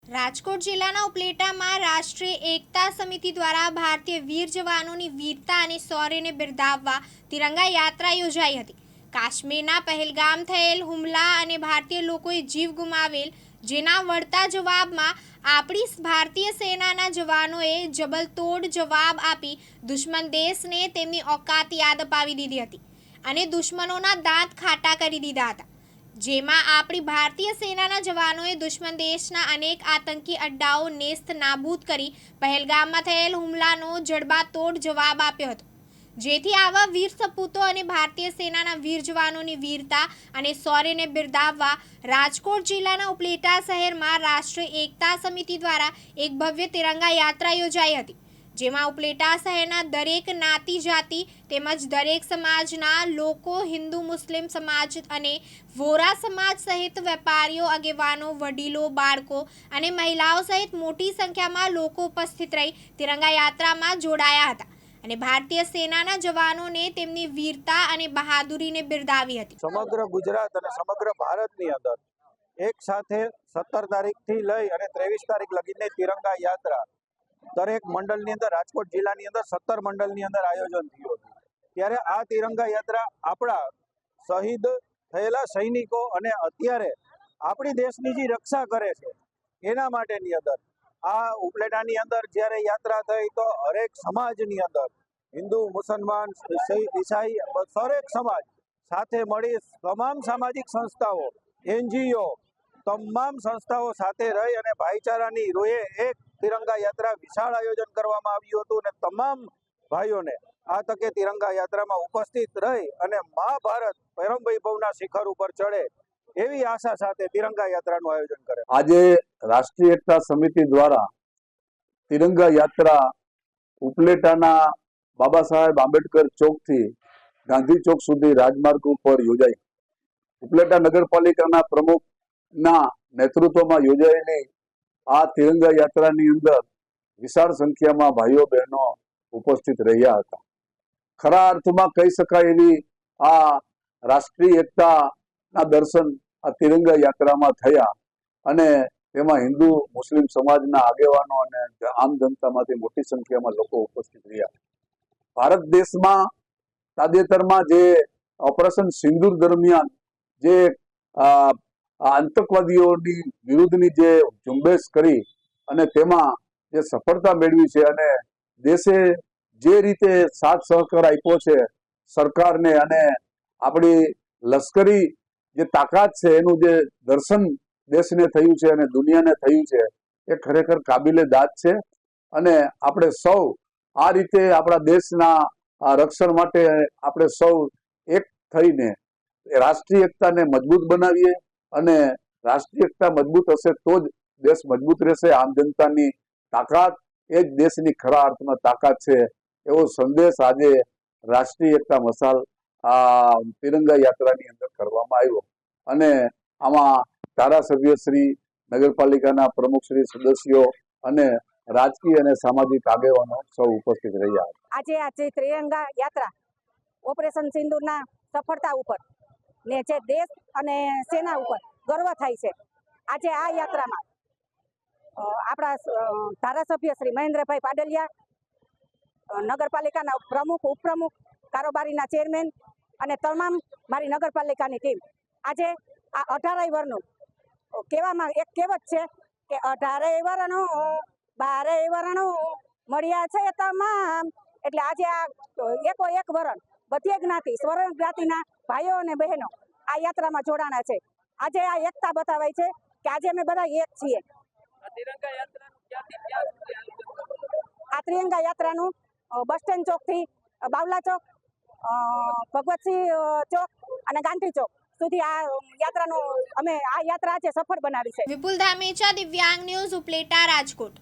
રાજકોટ જિલ્લાના ઉપલેટામાં રાષ્ટ્રીય એકતા સમિતિ દ્વારા ભારતીય વીર જવાનોની વીરતા અને શૌર્યને બિરદાવવા તિરંગા યાત્રા યોજાઈ હતી। કાશ્મીરના પહેલગામ થયેલ હુમલા અને ભારતીય લોકોએ જીવ ગુમાવેલ, જેના વળતા જવાબમાં આપણી ભારતીય સેનાના જવાનોએ જબલતોડ જવાબ આપી દુશ્મન દેશને તેમની औकात યાદ અપાવી દીધી હતી અને દુશ્મનોના દાંત ખાટા કરી દીધા હતા। જેમાં આપણી ભારતીય સેનાના જવાનોએ દુશ્મન દેશના અનેક આતંકી અડ્ડાઓ નેસ્ત નાબૂદ કરી પહેલગામમાં થયેલ હુમલાનો જડબાતોડ જવાબ આપ્યો હતો। જેથી આવા વીર સપૂતો અને ભારતીય સેનાના વીર જવાનોની વીરતા અને શૌર્યને બિરદાવવા રાજકોટ જિલ્લાના ઉપલેટા શહેરમાં રાષ્ટ્રીય એકતા સમિતિ દ્વારા એક ભવ્ય તિરંગા યાત્રા યોજાઈ હતી। જેમાં ઉપલેટા શહેરના દરેક જ્ઞાતિ જાતિ તેમજ દરેક સમાજના લોકો, હિન્દુ મુસ્લિમ સમાજ અને વોરા સમાજ સહિત વેપારીઓ, આગેવાનો, વડીલો, બાળકો અને મહિલાઓ સહિત મોટી સંખ્યામાં લોકો ઉપસ્થિત રહી તિરંગા યાત્રામાં જોડાયા હતા અને ભારતીય સેનાના જવાનોને તેમની વીરતા અને બહાદુરીને બિરદાવી હતી। સમગ્ર ગુજરાત અને સમગ્ર ભારતની અંદર એક સાથે 17 તારીખથી લઈ અને 23 તારીખ લગીની તિરંગા યાત્રા દરેક મંડળની અંદર, રાજકોટ જિલ્લાની અંદર 17 મંડળની અંદર આયોજન થયું હતું। ત્યારે આ તિરંગા યાત્રા આપણા શહીદ થયેલા સૈનિકો અને અત્યારે આપણી દેશની જે રક્ષા કરે છે એના માટેની અંદર આ ઉપલેટાની અંદર જ્યારે યાત્રા થઈ તો હરેક સમાજની અંદર હિન્દુ, મુસલમાન, શહીદ, ઈસાઈ દરેક સમાજ સાથે મળી તમામ સામાજિક સંસ્થાઓ, NGO તમામ સંસ્થાઓ સાથે રહી અને ભાઈચારાની રૂહે એક તિરંગા યાત્રા વિશાળ આયોજન કરવામાં આવ્યું હતું અને તમામ ભાઈઓને આ તકે તિરંગા યાત્રામાં ઉપસ્થિત રહી અને મહાભારત પરમ વૈભવના શિખર ઉપર ચડે એવી આશા સાથે તિરંગા યાત્રાનું આયોજન કરે। આજે રાષ્ટ્રીય એકતા સમિતિ દ્વારા તિરંગા યાત્રા ઉપલેટાના બાબા સાહેબ આંબેડકર ચોકથી ગાંધી ચોક સુધી રાજમાર્ગ ઉપર યોજાઈ। ઉપલેટા નગરપાલિકાના પ્રમુખના નેતૃત્વમાં યોજાયેલી આ તિરંગા યાત્રાની અંદર વિશાળ સંખ્યામાં ભાઈઓ બહેનો ઉપસ્થિત રહ્યા હતા। ખરા અર્થમાં કહી શકાય એવી આ રાષ્ટ્રીય એકતાના દર્શન આ તિરંગા યાત્રામાં થયા અને તેમાં હિન્દુ મુસ્લિમ સમાજના આગેવાનો અને આમ જનતામાંથી મોટી સંખ્યામાં લોકો ઉપસ્થિત રહ્યા। ભારત દેશમાં તાજેતરમાં જે ઓપરેશન સિંદૂર દરમિયાન જે આતંકવાદીઓની વિરુદ્ધની જે ઝુંબેશ કરી અને તેમાં જે સફળતા મેળવી છે અને દેશે જે રીતે સાથ સહકાર આપ્યો છે સરકારને અને આપણી લશ્કરી જે તાકાત છે એનું જે દર્શન દેશને થયું છે અને દુનિયાને થયું છે એ ખરેખર કાબિલે દાદ છે અને આપણે સૌ આ રીતે આપણા દેશના રક્ષણ માટે આપણે સૌ એક થઈને રાષ્ટ્રીય એકતાને મજબૂત બનાવીએ અને રાષ્ટ્રીય એકતા મજબૂત હશે તો જ દેશ મજબૂત રહેશે। આમ જનતાની તાકાત એ જ દેશની ખરા અર્થમાં તાકાત છે એવો સંદેશ આજે રાષ્ટ્રીય એકતા મશાલ આ તિરંગા યાત્રાની અંદર કરવામાં આવ્યો અને આમાં ધારાસભ્ય શ્રી, નગરપાલિકાના પ્રમુખ શ્રી, સદસ્યો અને રાજકીય અને સામાજિક આગેવાનો સૌ ઉપસ્થિત રહ્યા હતા। આજે તિરંગા યાત્રા ઓપરેશન સિંદૂરના સફળતા ઉપર ને જે દેશ અને સેના ઉપર ગર્વ થાય છે। આજે આ યાત્રામાં આપણા ધારાસભ્ય શ્રી મહેન્દ્રભાઈ પાડલિયા, નગરપાલિકાના પ્રમુખ, ઉપપ્રમુખ, કારોબારીના ચેરમેન અને તમામ મારી નગરપાલિકાની ટીમ આજે આ 18 વર્ષનું કહેવામાં એક કહેવત છે કે 18 વર્ષનું 12 વર્ષનું મળ્યા છે તમામ, એટલે આજે આ એકો એક વરણ બધી જ્ઞાતિ, સ્વર્ણ જ્ઞાતિના ભાઈઓ અને બહેનો આ યાત્રામાં જોડાણા છે। આજે આ એકતા બતાવાય છે કે આજે અમે બધા એક છીએ। આ તિરંગા યાત્રાનું બસ સ્ટેન્ડ ચોકથી બાવલા ચોક, ભગવતસિંહ ચોક અને ગાંધી ચોક સુધી આ યાત્રાનું અમે આ યાત્રા આજે સફળ બનાવી છે। વિપુલ ધામેચા, દિવ્યાંગ ન્યૂઝ, ઉપલેટા, રાજકોટ।